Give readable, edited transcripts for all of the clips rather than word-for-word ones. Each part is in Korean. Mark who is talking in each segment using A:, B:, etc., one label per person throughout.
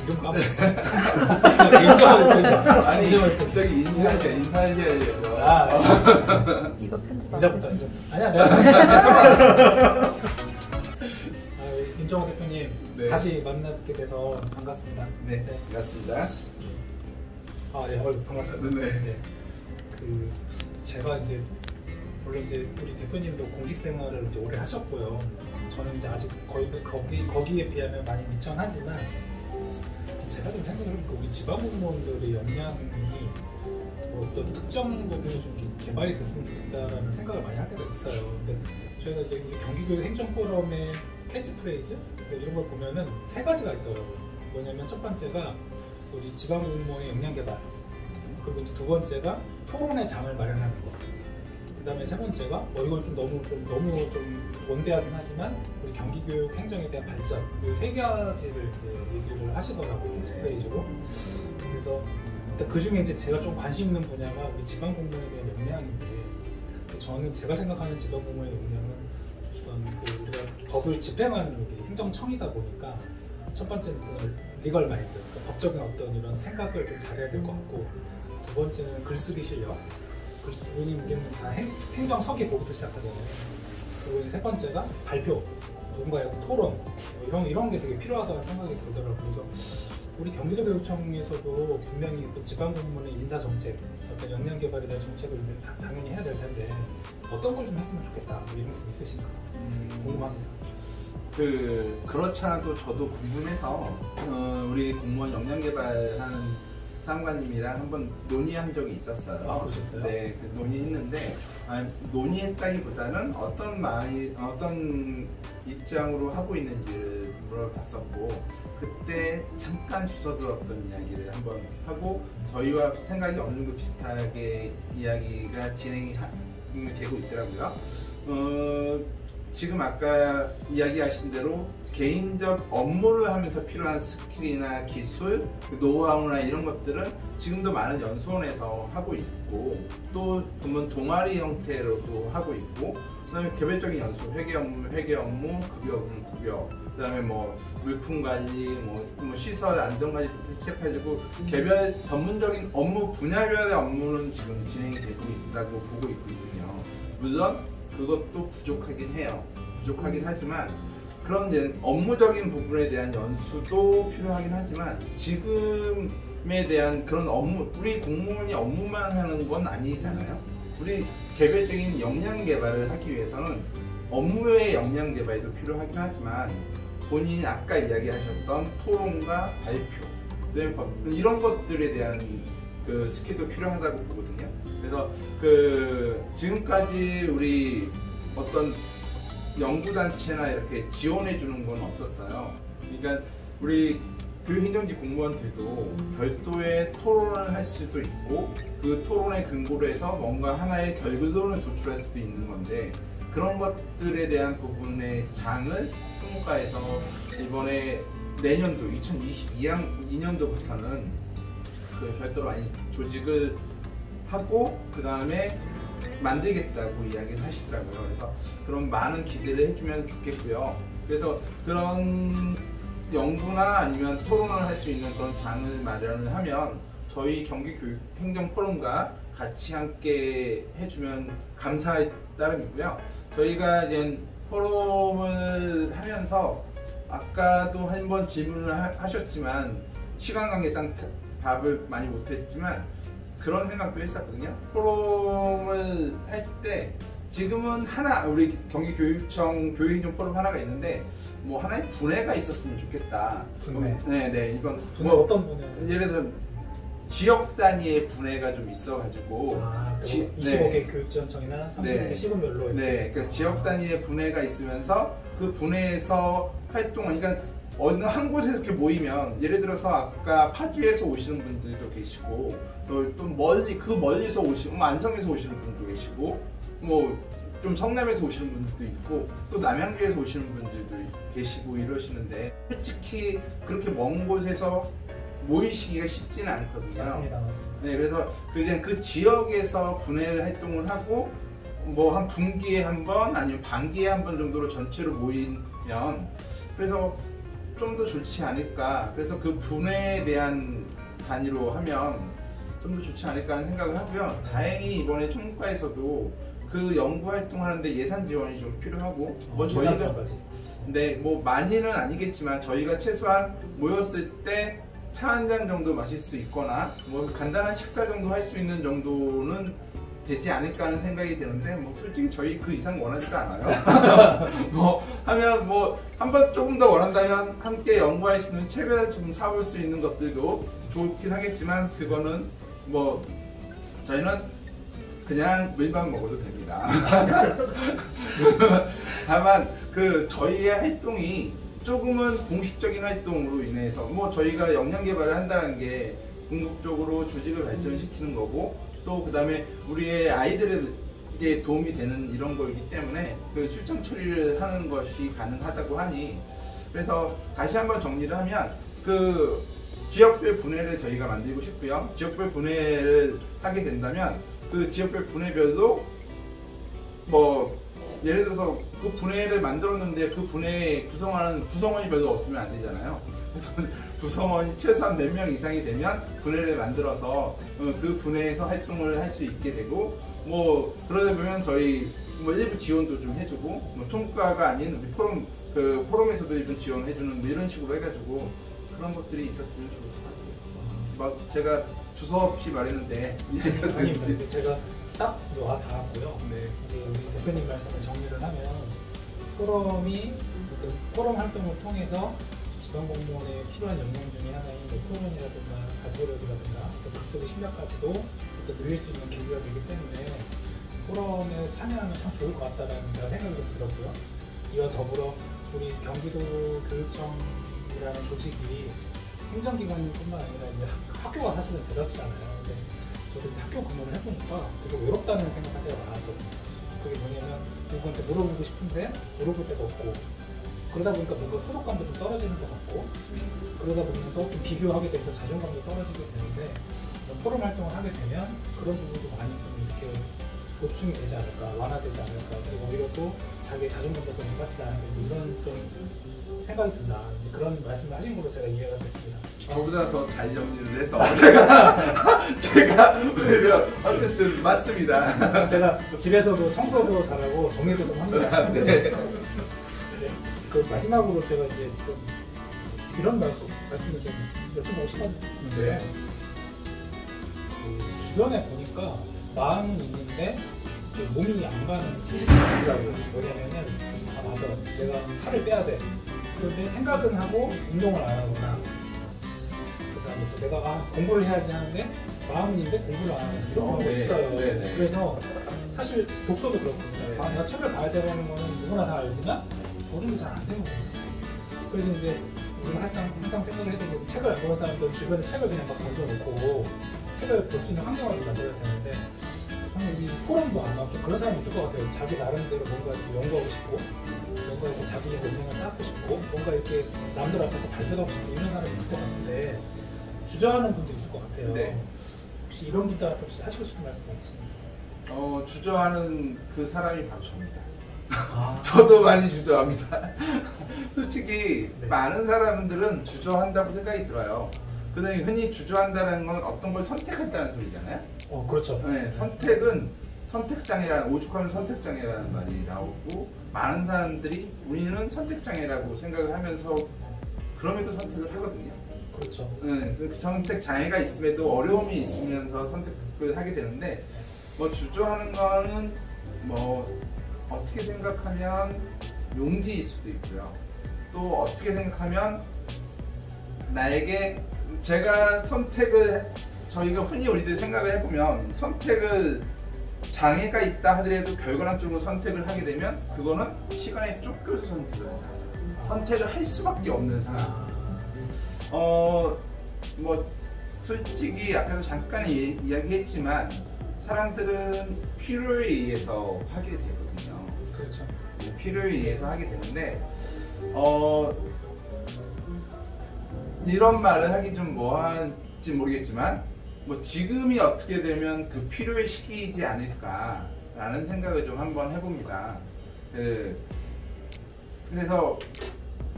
A: 이름 까먹었어. 개인적으로
B: 아니 갑자기 인사해야죠.
C: 이거 편집 안
A: 인사부터.
C: 했어.
A: 아니야 내가. 임정호 대표님
B: 네.
A: 다시 만나게 돼서 반갑습니다.
B: 네, 반갑습니다.
A: 네, 반갑습니다.
B: 네.
A: 그 제가 이제 물론 이제 우리 대표님도 공직 생활을 이제 오래 하셨고요. 저는 이제 아직 거의 거기에 비하면 많이 미천하지만 제가 좀 생각을 해보니까 우리 지방 공무원들의 역량이 뭐 어떤 특정 부분에 좀 개발이 됐으면 좋겠다라는 생각을 많이 할 때가 있어요. 근데 저희가 이제 우리 경기교육 행정포럼의 캐치프레이즈 이런 걸 보면은 세 가지가 있더라고요. 뭐냐면 첫 번째가 우리 지방 공무원의 역량 개발, 그리고 두 번째가 토론의 장을 마련하는 것. 그다음에 세 번째가 이건 좀 너무 좀 원대하긴 하지만 우리 경기교육 행정에 대한 발전, 이 세 가지를 이제 얘기를 하시더라고요, 캐치프레이즈로. 그래서 그 중에 이제 제가 좀 관심 있는 분야가 우리 지방 공무원에 대한 역량인데, 저는 제가 생각하는 지방 공무원의 역량은 어떤 우리가 법을 집행하는 우리 행정청이다 보니까 첫 번째는 리걸 마인드, 그러니까 법적인 어떤 이런 생각을 좀 잘해야 될 것 같고, 두 번째는 글쓰기 실력. 왜냐면 우리는 다 행정 서기 보고부터 시작하잖아요. 그리고 세 번째가 발표, 누군가의 토론, 이런 게 되게 필요하다는 생각이 들더라고요. 그래서 우리 경기도교육청에서도 분명히 또 지방공무원의 인사정책, 어떤 역량 개발에 대한 정책을 이제 당연히 해야 될 텐데 어떤 걸 좀 했으면 좋겠다, 이런 게 있으신가 궁금합니다.
B: 그렇지 않아도 저도 궁금해서 우리 공무원 역량 개발하는 사무관님이랑 한번 논의한 적이 있었어요.
A: 그러셨어요?
B: 네, 논의했는데 논의했다기보다는 어떤 입장으로 하고 있는지를 물어봤었고, 그때 잠깐 주워들었던 이야기를 한번 하고 저희와 생각이 어느 정도 비슷하게 이야기가 진행이 되고 있더라고요. 지금 아까 이야기하신 대로 개인적 업무를 하면서 필요한 스킬이나 기술, 노하우나 이런 것들은 지금도 많은 연수원에서 하고 있고, 또 보면 동아리 형태로도 하고 있고, 그다음에 개별적인 연수, 회계 업무, 급여, 그다음에 뭐 물품 관리, 뭐 시설 안전 관리부터 시작해가지고 개별 전문적인 업무 분야별의 업무는 지금 진행이 되고 있다고 보고 있거든요. 물론 그것도 부족하긴 해요. 부족하긴 하지만 그런 업무적인 부분에 대한 연수도 필요하긴 하지만 지금에 대한 그런 업무, 우리 공무원이 업무만 하는 건 아니잖아요. 우리 개별적인 역량 개발을 하기 위해서는 업무의 역량 개발도 필요하긴 하지만 본인이 아까 이야기하셨던 토론과 발표, 이런 것들에 대한 그 스킬도 필요하다고 보거든요. 그래서 지금까지 우리 어떤 연구단체나 이렇게 지원해 주는 건 없었어요. 그러니까 우리 교육행정직 공무원들도 별도의 토론을 할 수도 있고, 그 토론의 근거로 해서 뭔가 하나의 결론을 도출할 수도 있는 건데, 그런 것들에 대한 부분의 장을 총무과에서 이번에 내년도 2022년도부터는 별도로 많이 조직을 하고 그 다음에 만들겠다고 이야기를 하시더라고요. 그래서 그런 많은 기대를 해주면 좋겠고요. 그래서 그런 연구나 아니면 토론을 할 수 있는 그런 장을 마련을 하면 저희 경기교육행정포럼과 같이 함께 해주면 감사할 따름이고요. 저희가 이제 포럼을 하면서 아까도 한번 질문을 하셨지만 시간 관계상 답을 많이 못했지만 그런 생각도 했었거든요. 포럼을 할 때 지금은 우리 경기교육청 교육행정 포럼 하나가 있는데 뭐 하나의 분해가 있었으면 좋겠다.
A: 분해?
B: 네, 이건
A: 분해 어떤 분해?
B: 예를 들어 지역 단위의 분해가 좀 있어가지고
A: 25개 교육지원청이나 30개 시군별로
B: 네, 그러니까 지역 단위의 분해가 있으면서 그 분해에서 활동을, 그러니까 어느 한 곳에서 이렇게 모이면, 예를 들어서 아까 파주에서 오시는 분들도 계시고, 또 멀리서 오시는, 안성에서 오시는 분도 계시고, 뭐 좀 성남에서 오시는 분들도 있고, 또 남양주에서 오시는 분들도 계시고 이러시는데, 솔직히 그렇게 먼 곳에서 모이시기가 쉽지는 않거든요.
A: 맞습니다.
B: 네, 그래서 그 지역에서 분해 활동을 하고 뭐 한 분기에 한 번 아니면 반기에 한 번 정도로 전체로 모이면, 그래서 좀 더 좋지 않을까. 그래서 그 분해에 대한 단위로 하면 좀 더 좋지 않을까 하는 생각을 하고요. 다행히 이번에 총무과에서도 그 연구 활동하는데 예산 지원이 좀 필요하고 뭐 저희가 네, 뭐 많이는 아니겠지만 저희가 최소한 모였을 때 차 한 잔 정도 마실 수 있거나 뭐 간단한 식사 정도 할 수 있는 정도는 되지 않을까 하는 생각이 드는데 뭐 솔직히 저희 그 이상 원하지도 않아요. 뭐 하면 뭐 한번 조금 더 원한다면 함께 연구할 수 있는 책을 좀 사볼 수 있는 것들도 좋긴 하겠지만 그거는 뭐 저희는 그냥 물만 먹어도 됩니다. 다만 그 저희의 활동이 조금은 공식적인 활동으로 인해서 뭐 저희가 역량 개발을 한다는 게 궁극적으로 조직을 발전시키는 거고 또 그 다음에 우리의 아이들에게 도움이 되는 이런 거이기 때문에 그 출장 처리를 하는 것이 가능하다고 하니 그래서 다시 한번 정리를 하면 그 지역별 분해를 저희가 만들고 싶고요. 지역별 분해를 하게 된다면 그 지역별 분해별로 뭐 예를 들어서 그 분해를 만들었는데 그 분해에 구성원이 별로 없으면 안 되잖아요. 그래서 구성원이 최소한 몇 명 이상이 되면 분해를 만들어서 그 분해에서 활동을 할 수 있게 되고 뭐 그러다 보면 저희 뭐 일부 지원도 좀 해주고 뭐 총과가 아닌 우리 포럼에서도 일부 지원해주는 뭐 이런 식으로 해가지고 그런 것들이 있었으면 좋을 것 같아요. 막 제가 주서 없이 말했는데
A: 아닙니다. 제가 딱 와 닿았고요.
B: 네.
A: 이제 우리 대표님 말씀을 정리를 하면 포럼이 그 포럼 활동을 통해서 지방 공무원에 필요한 역량 중에 하나인 토론이라든가 발표력이라든가 학습의 실력까지도 또 늘릴 수 있는 계기가 되기 때문에 포럼에 참여하면 참 좋을 것 같다는 제가 생각이 좀 들었고요. 이와 더불어 우리 경기도 교육청이라는 조직이 행정기관뿐만 아니라 이제 학교가 사실은 대다수잖아요. 근데 저도 이제 학교 근무를 해보니까 되게 외롭다는 생각할 때가 많았거든요. 그게 뭐냐면 누구한테 물어보고 싶은데 물어볼 데가 없고 그러다 보니까 뭔가 소속감도 좀 떨어지는 것 같고 그러다 보면서 좀 비교하게 돼서 자존감도 떨어지게 되는데 포럼 활동을 하게 되면 그런 부분도 많이 좀 이렇게 보충이 되지 않을까, 완화되지 않을까, 그리고 오히려 또 자기의 자존감도 좀 높아지지 않을까 이런 좀 생각이 든다. 그런 말씀을 하신 걸로 제가 이해가 됐습니다.
B: 저보다 더 잘 정리를 해서 제가 어쨌든 맞습니다.
A: 제가 집에서도 청소도 잘하고 정리도 좀 합니다.
B: 네.
A: 네. 그 마지막으로 제가 이제 좀 이런 말씀을 좀 여쭤보고 싶었는데 그 주변에 보니까 마음은 있는데 몸이 안 가는 친구들이라고요. 뭐냐면은 아 맞아 내가 살을 빼야 돼. 그런데 생각은 하고 운동을 안 하거나 그다음에 또 내가 공부를 해야지 하는데 마음은 있는데 공부를 안 하는 이런 경우가
B: 네.
A: 있어요.
B: 네.
A: 그래서 사실 독서도 그렇거든요.
B: 네.
A: 아, 내가 책을 봐야 되는 거는 누구나 다 알지만 도움이 잘 안 되는 거예요. 그래서 이제 우리가 항상 생각을 해도 책을 안 보는 사람들은 주변에 책을 그냥 막 던져놓고 책을 볼 수 있는 환경을 만들어야 되는데 저는 이 포럼도 아마 좀 그런 사람이 있을 것 같아요. 자기 나름대로 뭔가 이렇게 연구하고 싶고 뭔가 이렇게 자기의 역량을 쌓고 싶고 뭔가 이렇게 남들 앞에서 발표하고 싶고 이런 사람이 있을 것 같은데 주저하는 분도 있을 것 같아요.
B: 네.
A: 혹시 이런 분들한테 혹시 하시고 싶은 말씀 있으십니까?
B: 주저하는 그 사람이 바로 저입니다.
A: 아,
B: 저도 많이 주저합니다. 솔직히
A: 네.
B: 많은 사람들은 주저한다고 생각이 들어요. 그다음에 흔히 주저한다는 건 어떤 걸 선택한다는 소리잖아요.
A: 그렇죠.
B: 네, 선택은 선택장애라는 오죽하면 선택장애라는 말이 나오고 많은 사람들이 우리는 선택장애라고 생각을 하면서 그럼에도 선택을 하거든요.
A: 그렇죠.
B: 네, 그 선택 장애가 있음에도 어려움이 있으면서 선택을 하게 되는데 뭐 주저하는 거는 뭐 어떻게 생각하면 용기일 수도 있고요. 또 어떻게 생각하면 나에게 제가 저희가 흔히 우리들 생각을 해보면 선택을 장애가 있다 하더라도 결과론적으로 선택을 하게 되면 그거는 시간에 쫓겨서 선택을 할 수밖에 없는 상황. 뭐 솔직히 아까도 잠깐 이야기했지만 사람들은 필요에 의해서 하게 되거든요.
A: 그렇죠.
B: 필요에 의해서 하게 되는데 이런 말을 하기 좀 뭐한지 모르겠지만 뭐 지금이 어떻게 되면 그 필요의 시기이지 않을까라는 생각을 좀 한번 해봅니다. 그래서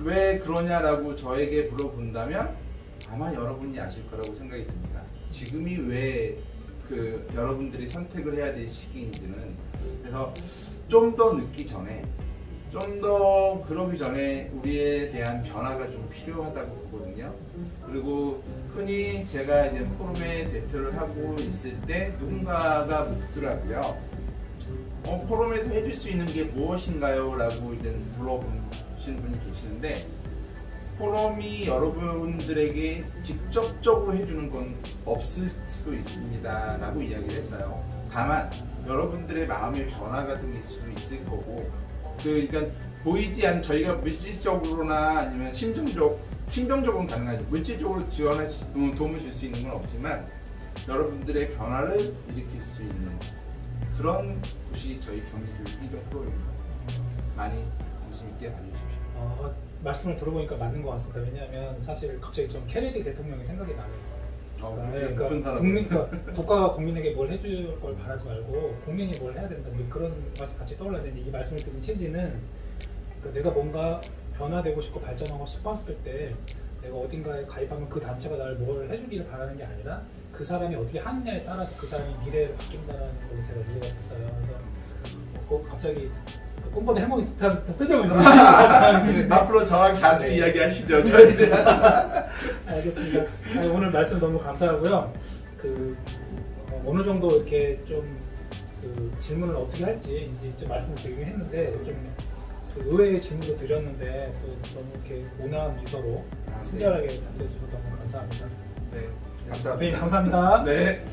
B: 왜 그러냐라고 저에게 물어본다면 아마 여러분이 아실 거라고 생각이 듭니다. 지금이 왜 그 여러분들이 선택을 해야 될 시기인지는. 그래서 좀 더 늦기 전에, 좀 더 그러기 전에 우리에 대한 변화가 좀 필요하다고 보거든요. 그리고 흔히 제가 이제 포럼의 대표를 하고 있을 때 누군가가 묻더라고요. 포럼에서 해줄 수 있는 게 무엇인가요? 라고 이제 물어보신 분이 계시는데, 포럼이 여러분들에게 직접적으로 해주는 건 없을 수도 있습니다 라고 이야기를 했어요. 다만 여러분들의 마음의 변화 같은 게 있을 수도 있을 거고, 그러니까 보이지 않는, 저희가 물질적으로나 아니면 심정적으로는 가능하죠. 물질적으로 지원할 도움을 줄 수 있는 건 없지만 여러분들의 변화를 일으킬 수 있는 그런 곳이 저희 경기교육 이동 프로입니다. 많이 관심 있게 봐주십시오.
A: 말씀을 들어보니까 맞는 것 같습니다. 왜냐하면 사실 갑자기 좀 케네디 대통령이 생각이 나네요. 그러니까 국가가 국민에게 뭘 해줄 걸 바라지 말고 국민이 뭘 해야 된다, 그런 말씀 같이 떠올랐는데, 이 말씀을 드린 취지는 내가 뭔가 변화되고 싶고 발전하고 싶었을 때 내가 어딘가에 가입하면 그 단체가 나를 뭘 해주기를 바라는 게 아니라 그 사람이 어떻게 하느냐에 따라서 그 사람이 미래를 바뀐다는 걸로 제가 이해가 됐어요. 그래서 갑자기 꿈보다 해몽이 듯한 표정을 지으시는
B: 앞으로 저랑 자주 이야기하시죠.
A: 알겠습니다. 오늘 말씀 너무 감사하고요. 어느 정도 이렇게 좀 질문을 어떻게 할지 이제 좀 말씀을 드리긴 했는데, 좀 의외의 질문도 드렸는데 또 너무 이렇게 온화한 미소로 친절하게 답해 주셔서 너무 감사합니다.
B: 네, 감사합니다.
A: 감사합니다.
B: 네.